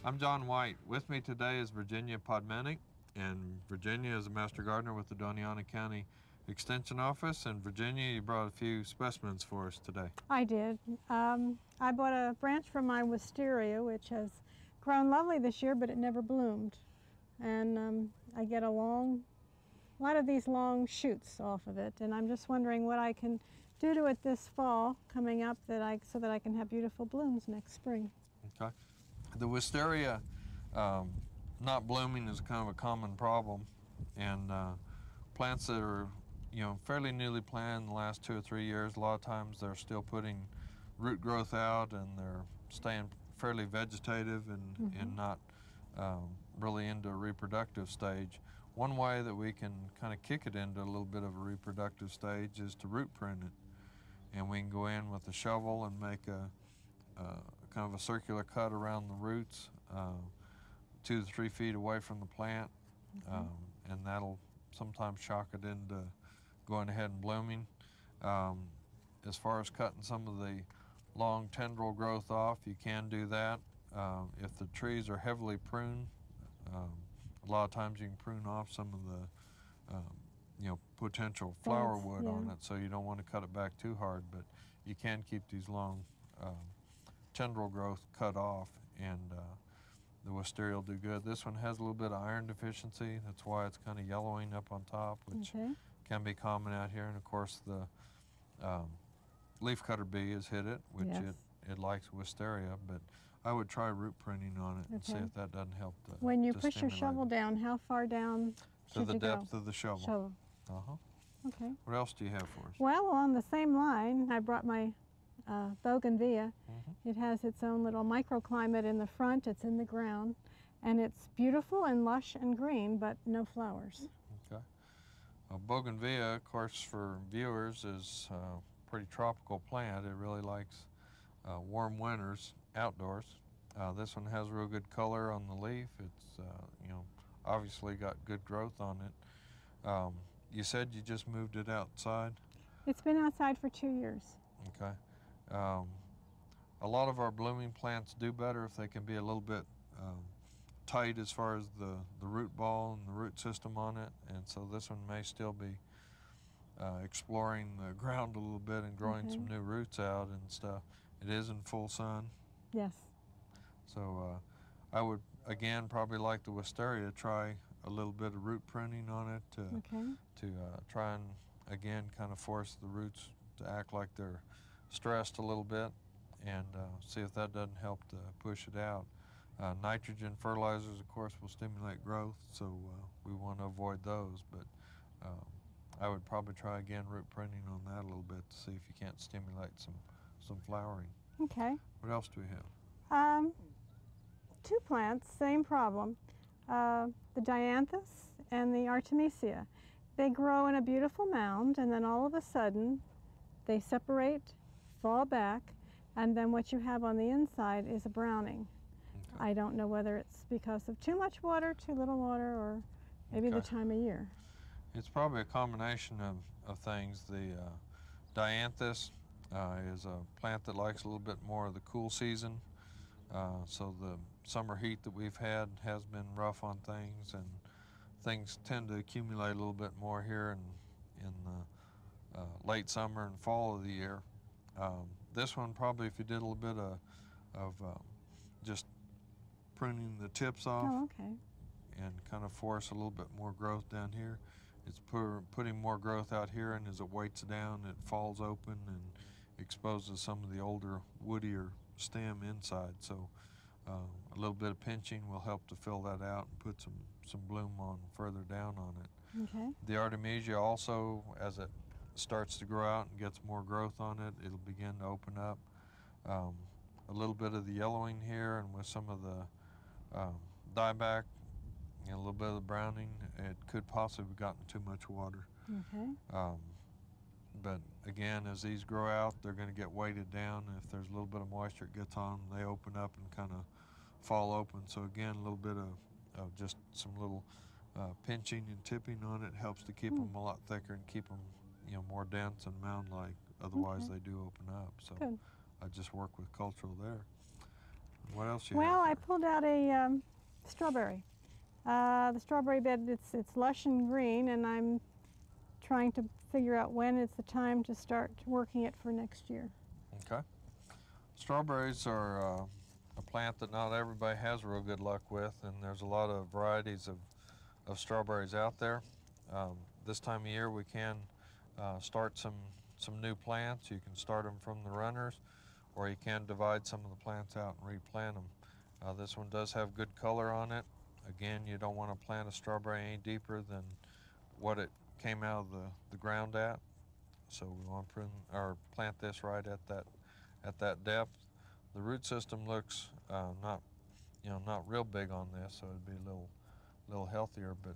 I'm John White. With me today is Virginia Podmanic, and Virginia is a master gardener with the Doñana County Extension Office. And Virginia, you brought a few specimens for us today. I did. I bought a branch from my Wisteria, which has grown lovely this year, but it never bloomed. And I get a lot of these long shoots off of it, and I'm just wondering what I can do to it this fall coming up so that I can have beautiful blooms next spring. Okay. The Wisteria not blooming is kind of a common problem, and plants that are fairly newly planted in the last 2 or 3 years, a lot of times they're still putting root growth out and they're staying fairly vegetative and not really into a reproductive stage. One way that we can kind of kick it into a little bit of a reproductive stage is to root prune it, and we can go in with a shovel and make a kind of a circular cut around the roots 2 to 3 feet away from the plant, and that'll sometimes shock it into going ahead and blooming. As far as cutting some of the long tendril growth off, you can do that. If the trees are heavily pruned, a lot of times you can prune off some of the potential flower wood on it, so you don't want to cut it back too hard, but you can keep these long tendril growth cut off, and the wisteria will do good. This one has a little bit of iron deficiency. That's why it's kind of yellowing up on top, which can be common out here. And of course the leafcutter bee has hit it, which it likes wisteria, but I would try root pruning on it and see if that doesn't help. When you push your shovel down, how far down should you go? To the depth of the shovel. Okay. What else do you have for us? Well, on the same line, I brought my Boganvia. It has its own little microclimate in the front. It's in the ground, and it's beautiful and lush and green, but no flowers. Okay. Boganvia, of course, for viewers, is a pretty tropical plant. It really likes warm winters outdoors. This one has real good color on the leaf. It's obviously got good growth on it. You said you just moved it outside? It's been outside for 2 years. Okay. A lot of our blooming plants do better if they can be a little bit tight as far as the root ball and the root system on it, and so this one may still be exploring the ground a little bit and growing some new roots out and stuff. It is in full sun. Yes. So I would, again, probably like the wisteria, try a little bit of root pruning on it to try and, again, kind of force the roots to act like they're stressed a little bit, and see if that doesn't help to push it out. Nitrogen fertilizers, of course, will stimulate growth, so we want to avoid those, but I would probably try again root pruning on that a little bit to see if you can't stimulate some flowering. Okay. What else do we have? 2 plants, same problem. The Dianthus and the Artemisia. They grow in a beautiful mound, and then all of a sudden they separate, fall back, and then what you have on the inside is a browning. I don't know whether it's because of too much water, too little water, or maybe the time of year. It's probably a combination of things. The Dianthus is a plant that likes a little bit more of the cool season, so the summer heat that we've had has been rough on things, and things tend to accumulate a little bit more here in the late summer and fall of the year. This one, probably if you did a little bit of just pruning the tips off and kind of force a little bit more growth down here, it's putting more growth out here, and as it weights down, it falls open and exposes some of the older, woodier stem inside. So a little bit of pinching will help to fill that out and put some bloom on further down on it. Okay. The Artemisia also, as it starts to grow out and gets more growth on it, it'll begin to open up. A little bit of the yellowing here, and with some of the dieback and a little bit of the browning, it could possibly have gotten too much water. But again, as these grow out, they're going to get weighted down. If there's a little bit of moisture it gets on, they open up and kind of fall open. So again, a little bit of just some little pinching and tipping on it helps to keep them a lot thicker and keep them more dense and mound-like. Otherwise they do open up. So I just work with cultural there. What else you Well, have I here? pulled out a strawberry. The strawberry bed, it's lush and green, and I'm trying to figure out when it's the time to start working it for next year. Okay. Strawberries are a plant that not everybody has real good luck with, and there's a lot of varieties of strawberries out there. This time of year we can start some new plants. You can start them from the runners, or you can divide some of the plants out and replant them. This one does have good color on it. Again, you don't want to plant a strawberry any deeper than what it came out of the ground at. So we want to plant this right at that depth. The root system looks not real big on this, so it'd be a little healthier. But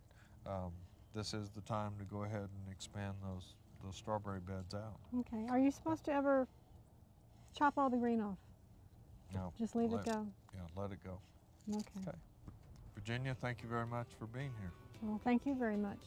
this is the time to go ahead and expand those strawberry beds out. Okay. Are you supposed to ever chop all the green off? No, Just leave it go? Yeah, let it go. Okay. Okay. Virginia, thank you very much for being here. Well, thank you very much.